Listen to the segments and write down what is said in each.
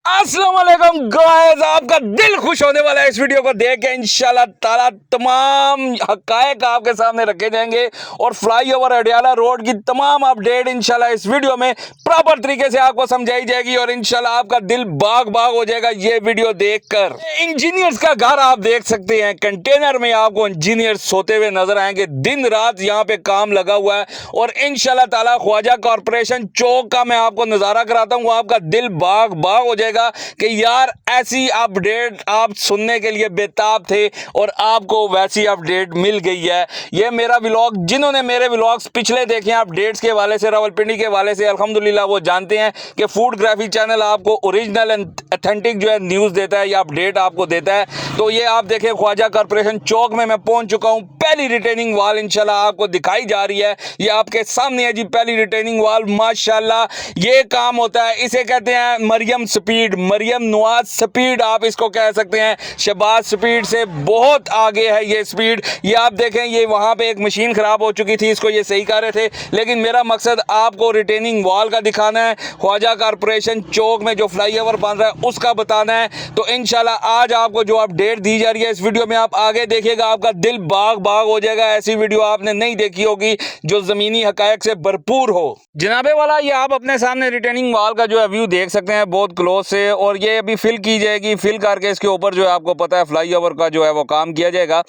अस्सलाम वालेकुम गाइस, आपका दिल खुश होने वाला है इस वीडियो को देख के। इंशाल्लाह ताला तमाम हकायक आपके सामने रखे जाएंगे और फ्लाईओवर अडियाला रोड की तमाम अपडेट इंशाल्लाह इस वीडियो में प्रॉपर तरीके से आपको समझाई जाएगी और इंशाल्लाह आपका दिल बाग बाग हो जाएगा ये वीडियो देखकर। इंजीनियर्स का घर आप देख सकते हैं, कंटेनर में आपको इंजीनियर्स सोते हुए नजर आएंगे। दिन रात यहाँ पे काम लगा हुआ है और इंशाल्लाह ताला ख्वाजा कॉर्पोरेशन चौक का मैं आपको नजारा कराता हूँ, आपका दिल बाग बाग हो जाएगा कि यार ऐसी अपडेट आप सुनने के लिए बेताब थे और आपको वैसी अपडेट मिल गई है। ये मेरा व्लॉग, जिन्होंने मेरे व्लॉग्स पिछले देखे हैं अपडेट्स के वाले से, रावलपिंडी के वाले से, अल्हम्दुलिल्लाह वो जानते हैं कि फूडग्राफी चैनल आपको ओरिजिनल एंड ऑथेंटिक जो है न्यूज़ देता है या अपडेट आपको देता है। तो ये आप देखें, ख्वाजा कॉर्पोरेशन चौक में मैं पहुंच चुका हूं। पहली रिटेनिंग वॉल इंशाल्लाह आपको दिखाई जा रही है, ये आपके सामने है जी पहली रिटेनिंग वॉल। माशाल्लाह ये काम होता है, इसे कहते हैं मरियम स्पीड, मरियम नवाज स्पीड आप इसको कह सकते हैं। शहबाज स्पीड से बहुत आगे है ये स्पीड। ये आप देखें, ये वहां पे एक मशीन खराब हो चुकी थी, इसको ये सही कर रहे थे, लेकिन मेरा मकसद आपको रिटेनिंग वॉल का दिखाना है, ख्वाजा कॉर्पोरेशन चौक में जो फ्लाईओवर बन रहा है उसका बताना है। तो इंशाल्लाह आज आपको जो अपडेट दी जा रही है इस वीडियो में, आप आगे देखिएगा, आपका दिल बाग बाग हो जाएगा। ऐसी वीडियो आपने नहीं देखी होगी जो जमीनी हकायक से भरपूर हो। जनाबे वाला, ये आप अपने सामने रिटेनिंग वॉल का जो है व्यू देख सकते हैं बहुत क्लोज से, और ये अभी फिल की जाएगी। फिल करके इसके ऊपर जो है आपको पता है फ्लाईओवर का जो है वो काम किया जाएगा।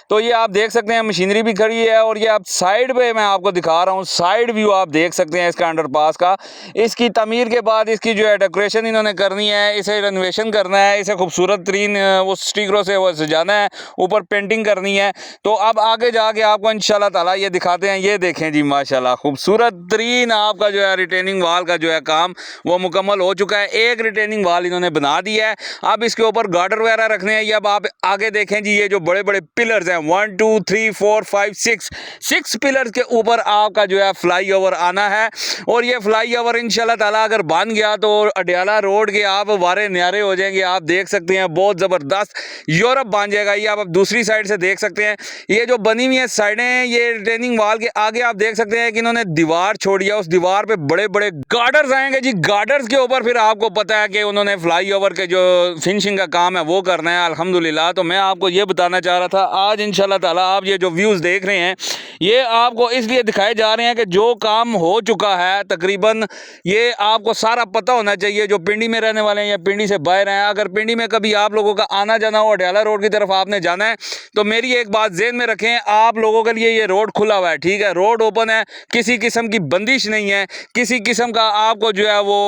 तो ये आप देख सकते हैं मशीनरी भी खड़ी है और ये आप साइड पे मैं आपको दिखा रहा हूँ, साइड व्यू आप देख सकते हैं इसका अंडरपास का। इसकी तमीर के बाद इसकी जो है डेकोरेशन इन्होंने करनी है, इसे रेनोवेशन करना है, इसे खूबसूरत तरीन वो स्टिकरों से वो सजाना है, ऊपर पेंटिंग करनी है। तो अब आगे जाके आपको इंशाल्लाह ताला ये दिखाते हैं। ये देखें जी माशाल्लाह खूबसूरत तरीन आपका जो है रिटेनिंग वॉल का जो है काम वो मुकम्मल हो चुका है। एक रिटेनिंग वॉल इन्होंने बना दी है, अब इसके ऊपर गार्डर वगैरह रखने हैं। ये अब आप आगे देखें जी, ये जो बड़े बड़े पिलर्स हैं 1 2 3 4 5 6 पिलर्स के ऊपर आपका जो है फ्लाईओवर आना है। और ये फ्लाईओवर इंशाल्लाह ताला अगर बन गया तो अडियाला रोड के आप वारे न्यारे हो जाएंगे। आप देख सकते हैं बहुत ज़बरदस्त यूरोप बन जाएगा। ये आप दूसरी साइड से देख सकते हैं, ये जो बनी हुई है साइडें, ये रिटेनिंग वॉल के आगे आप देख सकते हैं कि इन्होंने दीवार छोड़ी है, उस दीवार पे बड़े बड़े गार्डर्स आएंगे जी। गार्डर्स के ऊपर फिर आपको पता है कि उन्होंने फ्लाईओवर के जो फिनिशिंग का काम है वो करना है अल्हम्दुलिल्लाह। तो मैं आपको ये बताना चाह रहा था, आज इंशाल्लाह ताला आप ये जो व्यूज़ देख रहे हैं ये आपको इसलिए दिखाए जा रहे हैं कि जो काम हो चुका है तकरीबन ये आपको सारा पता होना चाहिए। जो पिंडी में रहने वाले हैं या पिंडी से बाहर हैं, अगर पिंडी में कभी आप लोगों का आना जाना हो, अडियाला रोड की तरफ आपने जाना है, तो मेरी एक बात ज़हन में रखें, आप लोगों के लिए ये रोड खुला हुआ है, ठीक है, रोड ओपन है, किसी किस्म की बंदिश नहीं है, किसी किस्म का आपको जो है वो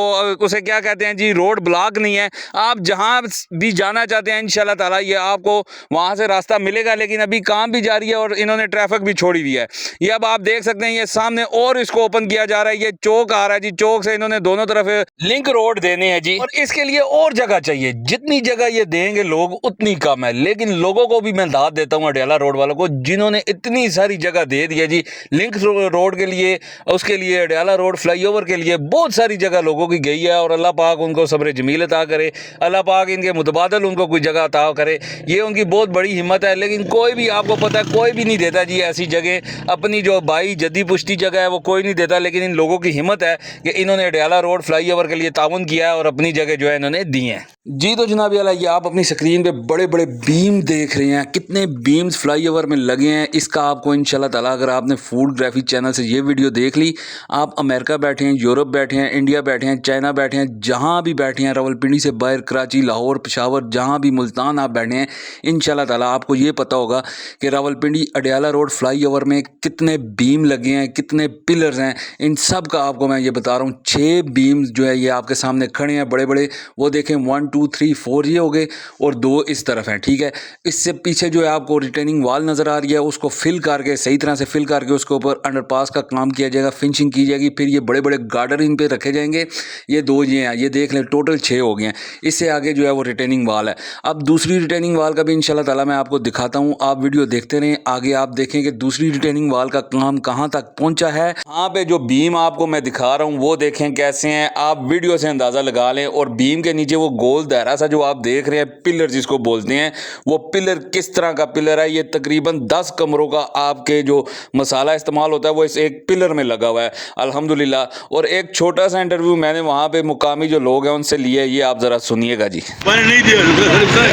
उसे क्या कहते हैं जी, रोड ब्लॉक नहीं है। आप जहाँ भी जाना चाहते हैं इंशाल्लाह ताला ये आपको वहाँ से रास्ता मिलेगा। लेकिन अभी काम भी जारी है और इन्होंने ट्रैफिक भी छोड़ी हुई है। ये अब आप देख सकते हैं ये सामने और इसको ओपन किया जा रहा है। ये चौक आ रहा है जी, चौक से इन्होंने दोनों तरफ लिंक रोड देने हैं जी, और इसके लिए और जगह चाहिए। जितनी जगह ये देंगे लोग उतनी कम है, लेकिन लोगों को भी मैं दाद देता हूँ अडियाला रोड वालों को, जिन्होंने इतनी सारी जगह दे दी है जी लिंक रोड के लिए, उसके लिए अडियाला रोड फ्लाईओवर के लिए बहुत सारी जगह लोगों की गई है। और अल्लाह पाक उनको सब्र जमील अता करे, अल्लाह पाक इनके मुतबादल उनको कोई जगह अता करे, ये उनकी बहुत बड़ी हिम्मत है। लेकिन कोई भी आपको पता है कोई भी नहीं देता जी ऐसी जगह, अपनी जो भाई जद्दी पुश्ती जगह है वो कोई नहीं देता। लेकिन इन लोगों की हिम्मत है कि इन्होंने अडियाला रोड फ्लाईओवर के लिए ताउन किया है और अपनी जगह जो है इन्होंने दी है जी। तो जनाब वाला, ये आप अपनी स्क्रीन पे बड़े बड़े बीम देख रहे हैं, कितने बीम्स फ्लाईओवर में लगे हैं। इसका आपको इंशाल्लाह ताला अगर आपने फूडग्राफी चैनल से ये वीडियो देख ली, आप अमेरिका बैठे हैं, यूरोप बैठे हैं, इंडिया बैठे हैं, चाइना बैठे हैं, जहाँ भी बैठे हैं, रावलपिंडी से बाहर, कराची, लाहौर, पेशावर, जहाँ भी, मुल्तान आप बैठे हैं, इंशाल्लाह ताला आपको ये पता होगा कि रावलपिंडी अडियाला रोड फ्लाईओवर में कितने बीम लगे हैं, कितने पिलर्स हैं। इन सब का आपको मैं ये बता रहा हूँ। 6 बीम्स जो है ये आपके सामने खड़े हैं बड़े बड़े, वो देखें 1 2 3 4 ये हो गए और 2 इस तरफ हैं, ठीक है। इससे पीछे जो है आपको रिटेनिंग वॉल नज़र आ रही है, उसको फिल करके सही तरह से फिल करके उसके ऊपर अंडरपास का काम किया जाएगा, फिनिशिंग की जाएगी। फिर ये बड़े बड़े गार्डर इन पे रखे जाएंगे। ये 2 ये हैं, ये देख लें टोटल 6 हो गए हैं। इससे आगे जो है वो रिटेनिंग वॉल है। अब दूसरी रिटेनिंग वॉल का भी इंशाल्लाह ताला मैं आपको दिखाता हूँ, आप वीडियो देखते रहें। आगे आप देखें कि दूसरी रिटेनिंग वॉल का काम कहाँ तक पहुँचा है। यहाँ पे जो बीम आपको मैं दिखा रहा हूँ वो देखें कैसे हैं, आप वीडियो से अंदाज़ा लगा लें। और बीम के नीचे वो गोल गोल दायरा सा जो आप देख रहे हैं, पिलर जिसको बोलते हैं, वो पिलर किस तरह का पिलर है, ये तकरीबन 10 कमरों का आपके जो मसाला इस्तेमाल होता है वो इस एक पिलर में लगा हुआ है अल्हम्दुलिल्लाह। और एक छोटा सा इंटरव्यू मैंने वहाँ पे मुकामी जो लोग हैं उनसे लिए, ये आप ज़रा सुनिएगा जी।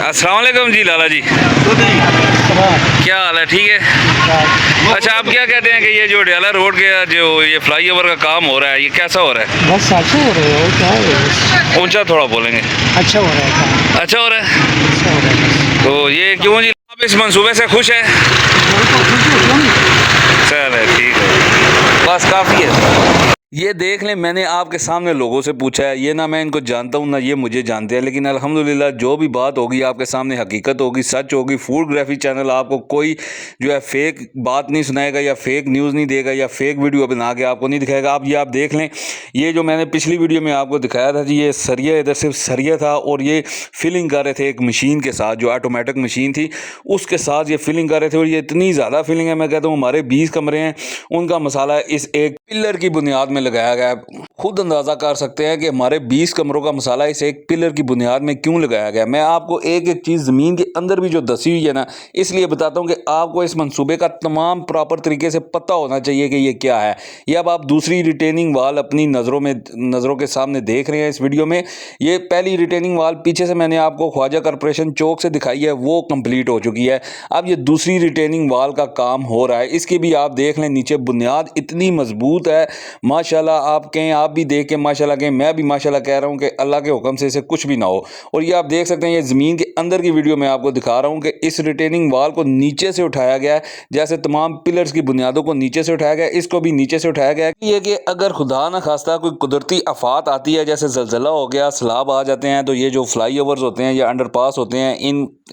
अस्सलाम वालेकुम जी लाला जी, क्या हाल है? ठीक है। अच्छा, आप क्या कहते हैं कि ये जो अडियाला रोड के जो ये फ्लाईओवर का काम हो रहा है, ये कैसा हो रहा है? बस अच्छा हो रहा है, क्या है? ऊंचा थोड़ा बोलेंगे। अच्छा हो रहा है, अच्छा हो रहा है। अच्छा हो रहा है। तो ये क्यों जी, आप इस मंसूबे से खुश हैं? चले ठीक है, बस काफ़ी है। ये देख लें, मैंने आपके सामने लोगों से पूछा है, ये ना मैं इनको जानता हूँ ना ये मुझे जानते हैं, लेकिन अल्हम्दुलिल्लाह जो भी बात होगी आपके सामने हकीकत होगी, सच होगी। फूडग्राफी चैनल आपको कोई जो है फेक बात नहीं सुनाएगा या फेक न्यूज़ नहीं देगा या फेक वीडियो बना के आपको नहीं दिखाएगा। आप देख लें, ये जो मैंने पिछली वीडियो में आपको दिखाया था जी, ये सरिया, इधर सिर्फ सरिया था और ये फिलिंग कर रहे थे एक मशीन के साथ, जो ऑटोमेटिक मशीन थी उसके साथ ये फिलिंग कर रहे थे। और ये इतनी ज़्यादा फिलिंग है, मैं कहता हूँ हमारे 20 कमरे हैं, उनका मसाला इस एक पिलर की बुनियाद में लगाया गया है। खुद अंदाज़ा कर सकते हैं कि हमारे 20 कमरों का मसाला इस एक पिलर की बुनियाद में क्यों लगाया गया। मैं आपको एक एक चीज़ ज़मीन के अंदर भी जो दसी हुई है ना, इसलिए बताता हूँ कि आपको इस मंसूबे का तमाम प्रॉपर तरीके से पता होना चाहिए कि ये क्या है। ये अब आप दूसरी रिटेनिंग वाल अपनी नज़रों के सामने देख रहे हैं इस वीडियो में। ये पहली रिटेनिंग वाल पीछे से मैंने आपको ख्वाजा कॉरपोरेशन चौक से दिखाई है, वो कंप्लीट हो चुकी है। अब ये दूसरी रिटेनिंग वाल का काम हो रहा है, इसकी भी आप देख लें, नीचे बुनियाद इतनी मजबूत है माशाल्लाह। आप कहें, आप भी देख के माशाल्लाह कहें, मैं भी माशाल्लाह कह रहा हूँ कि अल्लाह के हुक्म से इसे कुछ भी ना हो। और ये आप देख सकते हैं, ये ज़मीन के अंदर की वीडियो मैं आपको दिखा रहा हूँ कि इस रिटेनिंग वाल को नीचे से उठाया गया है, जैसे तमाम पिलर्स की बुनियादों को नीचे से उठाया गया है, इसको भी नीचे से उठाया गया है। ये कि अगर खुदा न खास्ता कोई कुदरती आफात आती है, जैसे ज़लज़ला हो गया, सैलाब आ जाते हैं, तो ये जो फ्लाई ओवर्स होते हैं या अंडरपास होते हैं,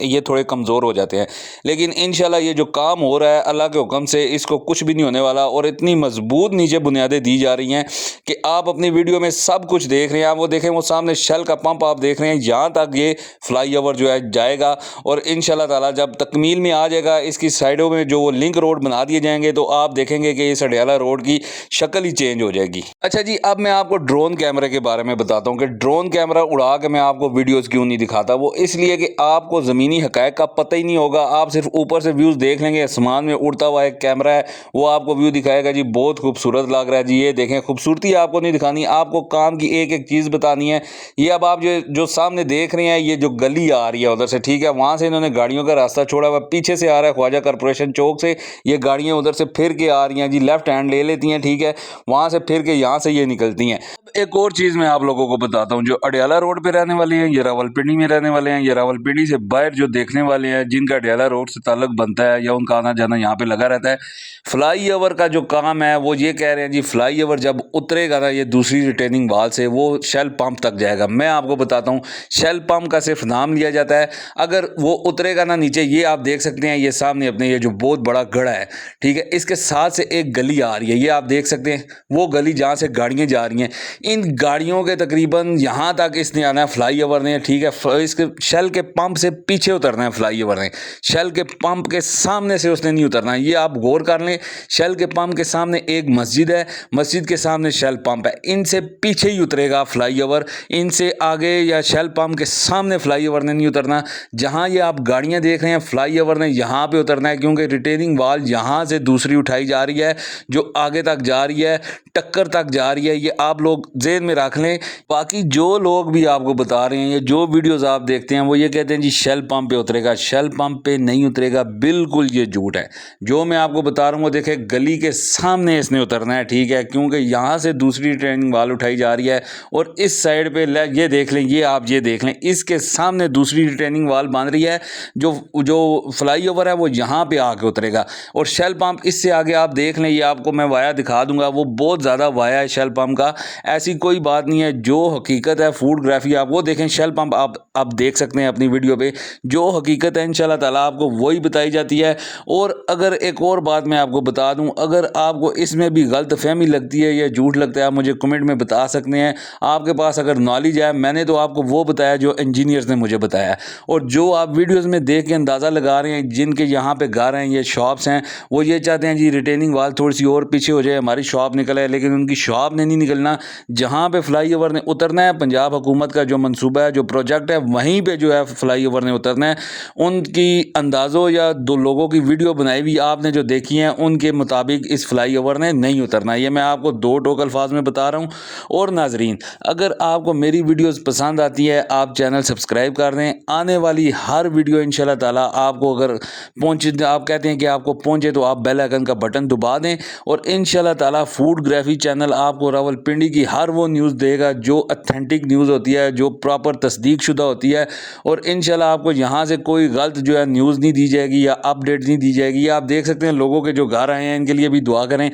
ये थोड़े कमज़ोर हो जाते हैं। लेकिन इंशाल्लाह ये जो काम हो रहा है अल्लाह के हुक्म से, इसको कुछ भी नहीं होने वाला। और इतनी मजबूत नीचे बुनियादें दी जा रही हैं कि आप अपनी वीडियो में सब कुछ देख रहे हैं। आप वो देखें, वो सामने शेल का पंप आप देख रहे हैं, यहाँ तक ये फ्लाई ओवर जो है जाएगा। और इंशाल्लाह ताला जब तकमील में आ जाएगा, इसकी साइडों में जो वो लिंक रोड बना दिए जाएंगे, तो आप देखेंगे कि इस अडियाला रोड की शक्ल ही चेंज हो जाएगी। अच्छा जी, अब मैं आपको ड्रोन कैमरे के बारे में बताता हूँ कि ड्रोन कैमरा उड़ा के मैं आपको वीडियोज़ क्यों नहीं दिखाता। वो इसलिए कि आपको ज़मीनी हक़ाइक़ का पता ही नहीं होगा। आप सिर्फ ऊपर से व्यूज़ देख लेंगे, आसमान में उड़ता हुआ एक कैमरा है, वो आपको व्यू दिखाएगा जी, बहुत खूबसूरत लग रहा है जी, ये देखें। खूबसूरती आपको नहीं दिखानी, आपको काम की एक एक चीज़ बतानी है। ये अब आप जो सामने देख रहे हैं, ये जो गली आ रही है उधर से, ठीक है, वहाँ से इन्होंने गाड़ियों का रास्ता छोड़ा हुआ, पीछे से आ रहा है ख्वाजा कॉरपोरेशन चौक से, ये गाड़ियाँ उधर से फिर के आ रही हैं जी, लेफ्ट हैंड ले लेती हैं, ठीक है, वहाँ से फिर के यहाँ से ये निकलती हैं। एक और चीज़ मैं आप लोगों को बताता हूँ, जो अडियाला रोड पे रहने वाले हैं, ये रावलपिंडी में रहने वाले हैं, ये रावलपिंडी से बाहर जो देखने वाले हैं, जिनका अडियाला रोड से ताल्लुक बनता है या उनका आना जाना यहाँ पे लगा रहता है, फ्लाई ओवर का जो काम है वो ये कह रहे हैं जी, फ्लाई ओवर जब उतरेगा ना ये दूसरी रिटेनिंग वाल से, वो शेल पंप तक जाएगा। मैं आपको बताता हूँ, शेल पंप का सिर्फ नाम लिया जाता है, अगर वो उतरेगा ना नीचे, ये आप देख सकते हैं, ये सामने अपने ये जो बहुत बड़ा गड़ा है, ठीक है, इसके साथ से एक गली आ रही है, ये आप देख सकते हैं, वो गली जहाँ से गाड़ियाँ जा रही हैं, इन गाड़ियों के तकरीबन यहाँ तक इसने आना है फ्लाई ओवर ने, ठीक है, इसके शेल के पंप से पीछे उतरना है फ्लाई ओवर ने, शेल के पंप के सामने से उसने नहीं उतरना है। ये आप गौर कर लें, शेल के पंप के सामने एक मस्जिद है, मस्जिद के सामने शेल पंप है, इनसे पीछे ही उतरेगा फ्लाई ओवर, इनसे आगे या शेल पंप के सामने फ्लाई ओवर ने नहीं उतरना। जहाँ ये आप गाड़ियाँ देख रहे हैं, फ्लाई ओवर ने यहाँ पे उतरना है, क्योंकि रिटेनिंग वाल यहाँ से दूसरी उठाई जा रही है, जो आगे तक जा रही है, टक्कर तक जा रही है। ये आप लोग जेहन में रख लें। बाकी जो लोग भी आपको बता रहे हैं, ये जो वीडियोस आप देखते हैं, वो ये कहते हैं जी शेल पंप पे उतरेगा, शेल पंप पे नहीं उतरेगा, बिल्कुल ये झूठ है। जो मैं आपको बता रहा हूँ वो देखें, गली के सामने इसने उतरना है, ठीक है, क्योंकि यहाँ से दूसरी ट्रेनिंग वाल उठाई जा रही है और इस साइड पे ये देख लें, ये आप ये देख लें, इसके सामने दूसरी ट्रेनिंग वाल बन रही है, जो फ्लाई ओवर है वो यहाँ पे आके उतरेगा। और शेल पंप इससे आगे आप देख लें, ये आपको मैं वाया दिखा दूंगा, वो बहुत ज़्यादा वाया है शेल पंप का, ऐसी कोई बात नहीं है। जो हकीकत है फूडग्राफी, आप वो देखें, शेल पंप आप देख सकते हैं अपनी वीडियो पे, जो हकीकत है इंशाल्लाह ताला आपको वही बताई जाती है। और अगर एक और बात मैं आपको बता दूं, अगर आपको इसमें भी गलत फहमी लगती है है या झूठ लगता है आप मुझे कमेंट में बता सकते हैं। आपके पास अगर नॉलेज है, मैंने तो आपको वो बताया जो इंजीनियर्स ने मुझे बताया, और जो आप वीडियोस में देख के अंदाज़ा लगा रहे हैं जिनके यहाँ पे घर हैं, ये शॉप्स हैं, वो ये चाहते हैं जी रिटेनिंग वाल थोड़ी सी और पीछे हो जाए, हमारी शॉप निकल आए, लेकिन उनकी शॉप ने नहीं निकलना। जहाँ पे फ्लाई ओवर ने उतरना है, पंजाब हुकूमत का जो मंसूबा है, जो प्रोजेक्ट है, वहीं पे जो है फ्लाई ओवर ने उतरना है। उनकी अंदाज़ों या दो लोगों की वीडियो बनाई हुई आपने जो देखी है, उनके मुताबिक इस फ्लाई ओवर ने नहीं उतरना। ये मैं आपको दो टोक अल्फाज में बता रहा हूँ। और नाजरीन, अगर आपको मेरी वीडियोस पसंद आती है, आप चैनल सब्सक्राइब कर दें। आने वाली हर वीडियो इंशाल्लाह ताला आपको अगर पहुँचे, आप कहते हैं कि आपको पहुँचे, तो आप बेल आइकन का बटन दबा दें। और इंशाल्लाह ताला फूडग्राफी चैनल आपको रावलपिंडी की हर वो न्यूज़ देगा जो ऑथेंटिक न्यूज़ होती है, जो प्रॉपर तस्दीक शुदा होती है। और इंशाल्लाह आपको यहाँ से कोई गलत जो है न्यूज़ नहीं दी जाएगी या अपडेट नहीं दी जाएगी। आप देख सकते हैं लोगों के जो घर आए हैं, इनके लिए भी दुआ करें।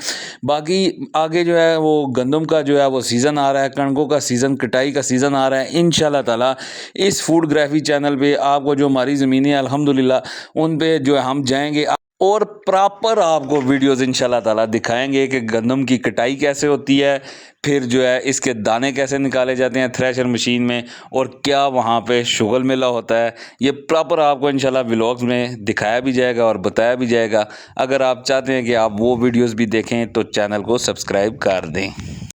बाकी आगे जो है वो गंदम का जो है वो सीज़न आ रहा है, कणकों का सीज़न, कटाई का सीज़न आ रहा है। इंशाल्लाह ताला इस फूडग्राफी चैनल पे आपको जो हमारी ज़मीनें अल्हम्दुलिल्लाह उन पे जो है हम जाएंगे और प्रॉपर आपको वीडियोस इंशाल्लाह ताला दिखाएंगे कि गंदम की कटाई कैसे होती है, फिर जो है इसके दाने कैसे निकाले जाते हैं थ्रेशर मशीन में, और क्या वहाँ पे शुगल मेला होता है। ये प्रॉपर आपको इंशाल्लाह व्लॉग्स में दिखाया भी जाएगा और बताया भी जाएगा। अगर आप चाहते हैं कि आप वो वीडियोस भी देखें तो चैनल को सब्सक्राइब कर दें।